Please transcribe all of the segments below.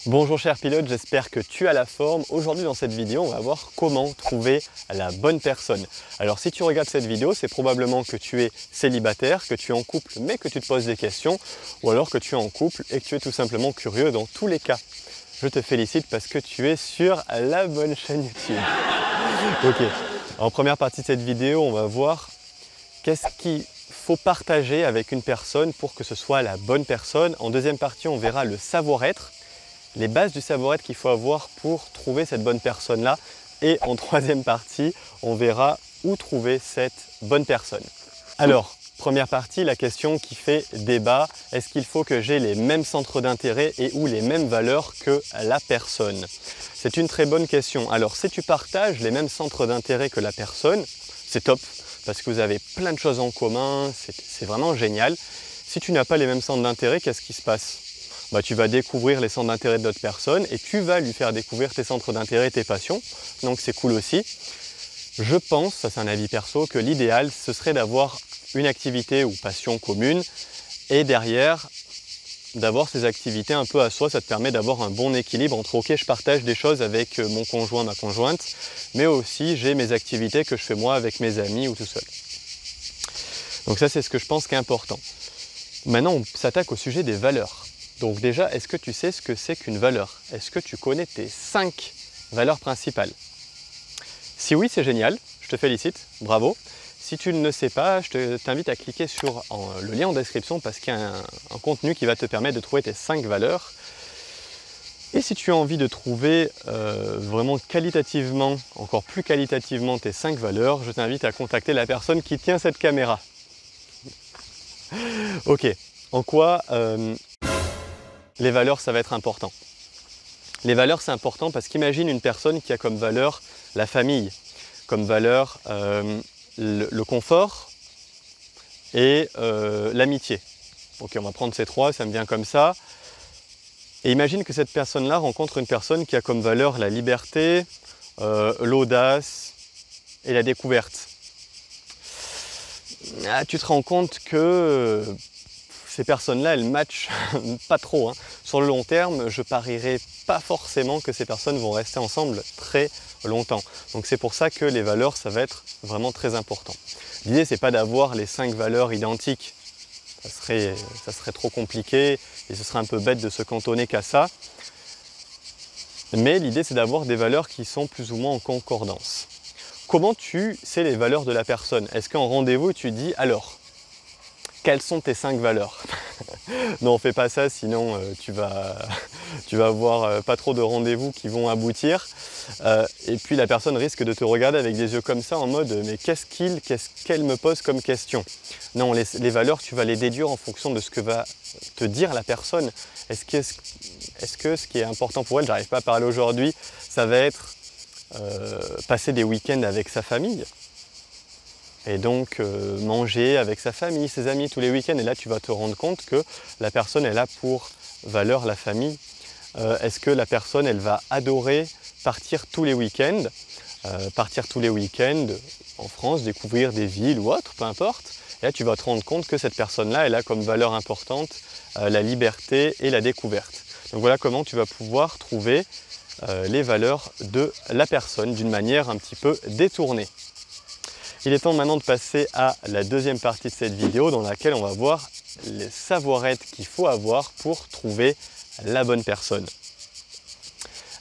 Bonjour cher pilote, j'espère que tu as la forme. Aujourd'hui dans cette vidéo, on va voir comment trouver la bonne personne. Alors si tu regardes cette vidéo, c'est probablement que tu es célibataire, que tu es en couple mais que tu te poses des questions, ou alors que tu es en couple et que tu es tout simplement curieux. Dans tous les cas, je te félicite parce que tu es sur la bonne chaîne YouTube. Ok, en première partie de cette vidéo, on va voir qu'est-ce qu'il faut partager avec une personne pour que ce soit la bonne personne. En deuxième partie, on verra le savoir-être, les bases du savoir-être qu'il faut avoir pour trouver cette bonne personne-là. Et en troisième partie, on verra où trouver cette bonne personne. Alors, première partie, la question qui fait débat, est-ce qu'il faut que j'ai les mêmes centres d'intérêt et ou les mêmes valeurs que la personne? C'est une très bonne question. Alors, si tu partages les mêmes centres d'intérêt que la personne, c'est top, parce que vous avez plein de choses en commun, c'est vraiment génial. Si tu n'as pas les mêmes centres d'intérêt, qu'est-ce qui se passe? Tu vas découvrir les centres d'intérêt de d'autres personnes et tu vas lui faire découvrir tes centres d'intérêt et tes passions. Donc c'est cool aussi. Je pense, ça c'est un avis perso, que l'idéal ce serait d'avoir une activité ou passion commune et derrière d'avoir ces activités un peu à soi. Ça te permet d'avoir un bon équilibre entre ok, je partage des choses avec mon conjoint, ma conjointe, mais aussi j'ai mes activités que je fais moi avec mes amis ou tout seul. Donc ça c'est ce que je pense qui est important. Maintenant on s'attaque au sujet des valeurs. Donc déjà, est-ce que tu sais ce que c'est qu'une valeur? Est-ce que tu connais tes 5 valeurs principales? Si oui, c'est génial, je te félicite, bravo. Si tu ne sais pas, je t'invite à cliquer sur le lien en description parce qu'il y a un contenu qui va te permettre de trouver tes 5 valeurs. Et si tu as envie de trouver vraiment qualitativement, encore plus qualitativement tes 5 valeurs, je t'invite à contacter la personne qui tient cette caméra. Ok, en quoi les valeurs, ça va être important. Les valeurs, c'est important parce qu'imagine une personne qui a comme valeur la famille, comme valeur le confort et l'amitié. Ok, on va prendre ces trois, ça me vient comme ça. Et imagine que cette personne-là rencontre une personne qui a comme valeur la liberté, l'audace et la découverte. Tu te rends compte que ces personnes-là, elles matchent pas trop. Hein. Sur le long terme, je parierais pas forcément que ces personnes vont rester ensemble très longtemps. Donc c'est pour ça que les valeurs, ça va être vraiment très important. L'idée, c'est pas d'avoir les 5 valeurs identiques. Ça serait trop compliqué et ce serait un peu bête de se cantonner qu'à ça. Mais l'idée, c'est d'avoir des valeurs qui sont plus ou moins en concordance. Comment tu sais les valeurs de la personne? Est-ce qu'en rendez-vous, tu dis alors, quelles sont tes 5 valeurs? Non, fais pas ça, sinon tu vas avoir pas trop de rendez-vous qui vont aboutir. Et puis la personne risque de te regarder avec des yeux comme ça en mode mais qu'est-ce qu'elle me pose comme question? Non, les valeurs, tu vas les déduire en fonction de ce que va te dire la personne. Est-ce que ce qui est important pour elle, j'arrive pas à parler aujourd'hui, ça va être passer des week-ends avec sa famille? Et donc manger avec sa famille, ses amis tous les week-ends. Et là, tu vas te rendre compte que la personne, elle a pour valeur la famille. Est-ce que la personne, elle va adorer partir tous les week-ends en France, découvrir des villes ou autre, peu importe. Et là, tu vas te rendre compte que cette personne-là, elle a comme valeur importante la liberté et la découverte. Donc voilà comment tu vas pouvoir trouver les valeurs de la personne d'une manière un petit peu détournée. Il est temps maintenant de passer à la deuxième partie de cette vidéo dans laquelle on va voir les savoir-être qu'il faut avoir pour trouver la bonne personne.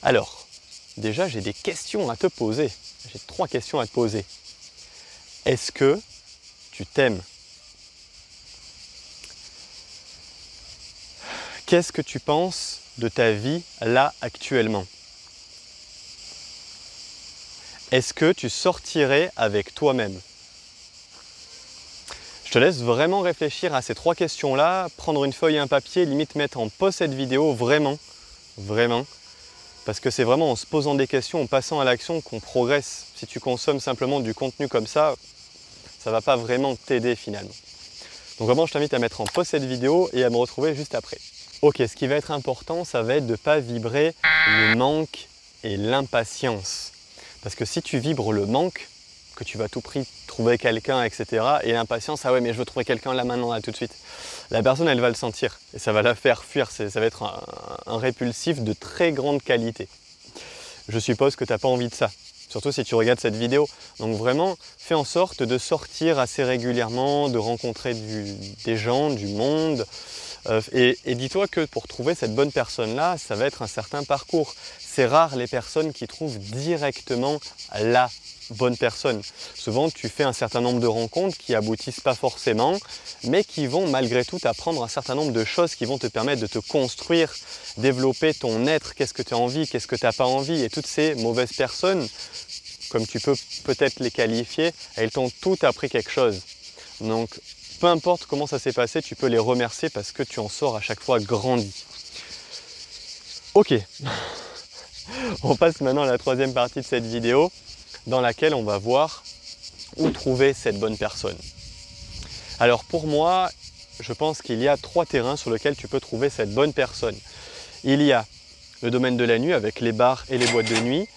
Alors, déjà j'ai des questions à te poser. J'ai 3 questions à te poser. Est-ce que tu t'aimes? Qu'est-ce que tu penses de ta vie là actuellement? Est-ce que tu sortirais avec toi-même? Je te laisse vraiment réfléchir à ces 3 questions-là, prendre une feuille et un papier, limite mettre en pause cette vidéo, vraiment, parce que c'est vraiment en se posant des questions, en passant à l'action qu'on progresse. Si tu consommes simplement du contenu comme ça ne va pas vraiment t'aider finalement. Donc vraiment, je t'invite à mettre en pause cette vidéo et à me retrouver juste après. Ok, ce qui va être important, ça va être de ne pas vibrer le manque et l'impatience. Parce que si tu vibres le manque, que tu vas à tout prix trouver quelqu'un, etc. Et l'impatience, ah ouais, mais je veux trouver quelqu'un là maintenant, là tout de suite. La personne, elle va le sentir et ça va la faire fuir. Ça va être un répulsif de très grande qualité. Je suppose que tu n'as pas envie de ça, surtout si tu regardes cette vidéo. Donc vraiment, fais en sorte de sortir assez régulièrement, de rencontrer des gens, du monde. Et dis-toi que pour trouver cette bonne personne-là, ça va être un certain parcours. C'est rare les personnes qui trouvent directement la bonne personne. Souvent, tu fais un certain nombre de rencontres qui aboutissent pas forcément, mais qui vont malgré tout t'apprendre un certain nombre de choses qui vont te permettre de te construire, développer ton être, qu'est-ce que tu as envie, qu'est-ce que tu n'as pas envie. Et toutes ces mauvaises personnes, comme tu peux peut-être les qualifier, elles t'ont toutes appris quelque chose. Donc, peu importe comment ça s'est passé, tu peux les remercier parce que tu en sors à chaque fois grandi. Ok, on passe maintenant à la troisième partie de cette vidéo dans laquelle on va voir où trouver cette bonne personne. Alors pour moi, je pense qu'il y a 3 terrains sur lesquels tu peux trouver cette bonne personne. Il y a le domaine de la nuit avec les bars et les boîtes de nuit,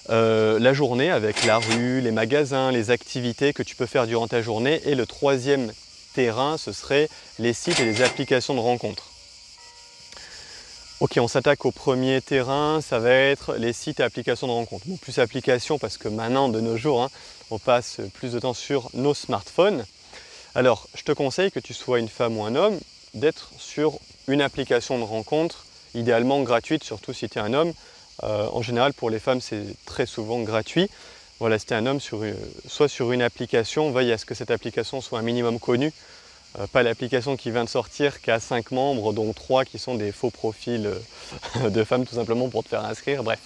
la journée avec la rue, les magasins, les activités que tu peux faire durant ta journée, et le 3e terrain, ce serait les sites et les applications de rencontres. Ok, on s'attaque au premier terrain, ça va être les sites et applications de rencontres. Bon, plus applications parce que maintenant, de nos jours, on passe plus de temps sur nos smartphones. Alors, je te conseille que tu sois une femme ou un homme, d'être sur une application de rencontre, idéalement gratuite, surtout si tu es un homme. En général, pour les femmes, c'est très souvent gratuit. Voilà, si tu es un homme, soit sur une application, veille à ce que cette application soit un minimum connue. Pas l'application qui vient de sortir, qui a 5 membres, dont 3 qui sont des faux profils de femmes tout simplement pour te faire inscrire. Bref,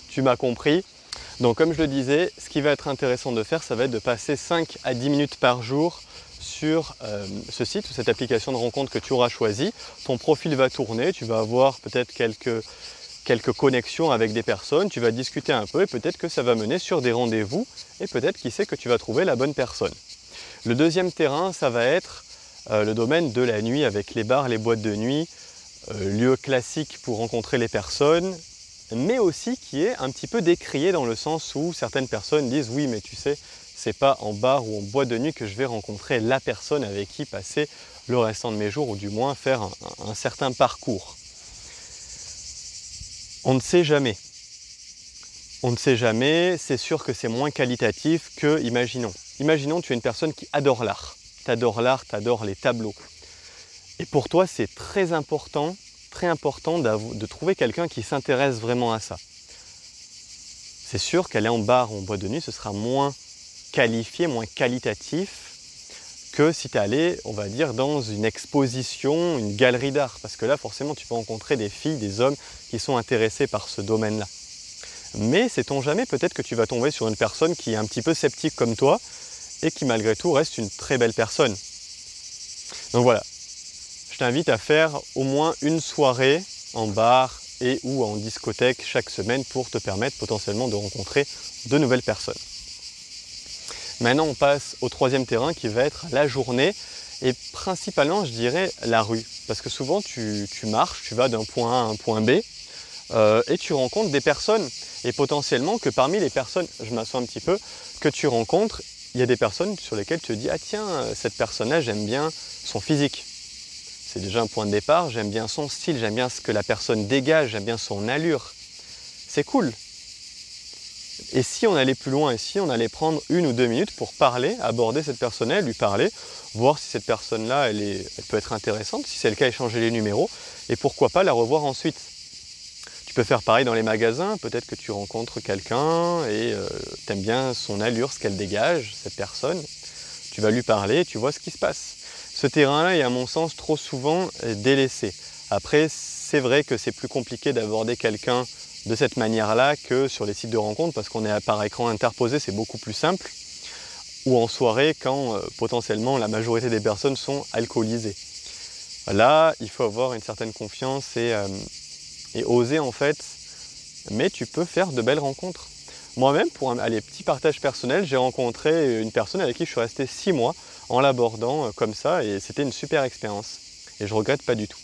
tu m'as compris. Donc comme je le disais, ce qui va être intéressant de faire, ça va être de passer 5 à 10 minutes par jour sur ce site ou cette application de rencontre que tu auras choisi. Ton profil va tourner, tu vas avoir peut-être quelques connexions avec des personnes, tu vas discuter un peu et peut-être que ça va mener sur des rendez-vous et peut-être qui sait que tu vas trouver la bonne personne. Le deuxième terrain, ça va être le domaine de la nuit avec les bars, les boîtes de nuit, lieu classique pour rencontrer les personnes, mais aussi qui est un petit peu décrié dans le sens où certaines personnes disent oui mais tu sais, c'est pas en bar ou en boîte de nuit que je vais rencontrer la personne avec qui passer le restant de mes jours ou du moins faire un certain parcours. On ne sait jamais. On ne sait jamais, c'est sûr que c'est moins qualitatif que, imaginons tu es une personne qui adore l'art. T'adores l'art, t'adores les tableaux. Et pour toi, c'est très important de trouver quelqu'un qui s'intéresse vraiment à ça. C'est sûr qu'aller en bar ou en boîte de nuit, ce sera moins qualifié, moins qualitatif que si tu es allé, on va dire, dans une exposition, une galerie d'art. Parce que là, forcément, tu peux rencontrer des filles, des hommes qui sont intéressés par ce domaine-là. Mais sait-on jamais, peut-être que tu vas tomber sur une personne qui est un petit peu sceptique comme toi, et qui malgré tout reste une très belle personne. Donc voilà, je t'invite à faire au moins une soirée en bar et ou en discothèque chaque semaine pour te permettre potentiellement de rencontrer de nouvelles personnes. Maintenant on passe au 3e terrain qui va être la journée et principalement je dirais la rue. Parce que souvent tu marches, tu vas d'un point A à un point B et tu rencontres des personnes. Et potentiellement que parmi les personnes, je m'assois un petit peu, que tu rencontres, il y a des personnes sur lesquelles tu te dis « Ah tiens, cette personne-là, j'aime bien son physique. » C'est déjà un point de départ, j'aime bien son style, j'aime bien ce que la personne dégage, j'aime bien son allure. C'est cool. Et si on allait plus loin, et si on allait prendre 1 ou 2 minutes pour parler, aborder cette personne-là, lui parler, voir si cette personne-là, elle peut être intéressante, si c'est le cas, échanger les numéros, et pourquoi pas la revoir ensuite. Tu peux faire pareil dans les magasins, peut-être que tu rencontres quelqu'un et tu aimes bien son allure, ce qu'elle dégage, cette personne. Tu vas lui parler et tu vois ce qui se passe. Ce terrain-là est à mon sens trop souvent délaissé. Après, c'est vrai que c'est plus compliqué d'aborder quelqu'un de cette manière-là que sur les sites de rencontres parce qu'on est par écran interposé, c'est beaucoup plus simple. Ou en soirée quand potentiellement la majorité des personnes sont alcoolisées. Là, il faut avoir une certaine confiance et oser en fait, mais tu peux faire de belles rencontres. Moi-même, pour un petit partage personnel, j'ai rencontré une personne avec qui je suis resté 6 mois en l'abordant comme ça et c'était une super expérience et je regrette pas du tout.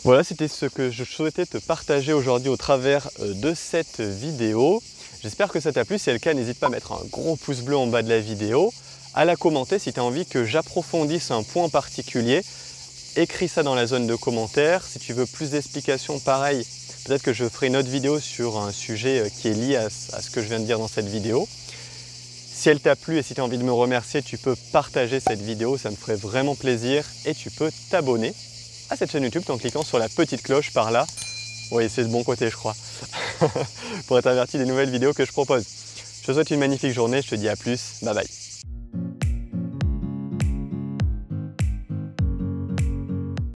Voilà, c'était ce que je souhaitais te partager aujourd'hui au travers de cette vidéo. J'espère que ça t'a plu. Si c'est le cas, n'hésite pas à mettre un gros pouce bleu en bas de la vidéo, à la commenter si tu as envie que j'approfondisse un point particulier. Écris ça dans la zone de commentaires. Si tu veux plus d'explications, pareil, peut-être que je ferai une autre vidéo sur un sujet qui est lié à ce que je viens de dire dans cette vidéo. Si elle t'a plu et si tu as envie de me remercier, tu peux partager cette vidéo, ça me ferait vraiment plaisir. Et tu peux t'abonner à cette chaîne YouTube en cliquant sur la petite cloche par là. Oui, c'est le bon côté, je crois, pour être averti des nouvelles vidéos que je propose. Je te souhaite une magnifique journée, je te dis à plus, bye bye.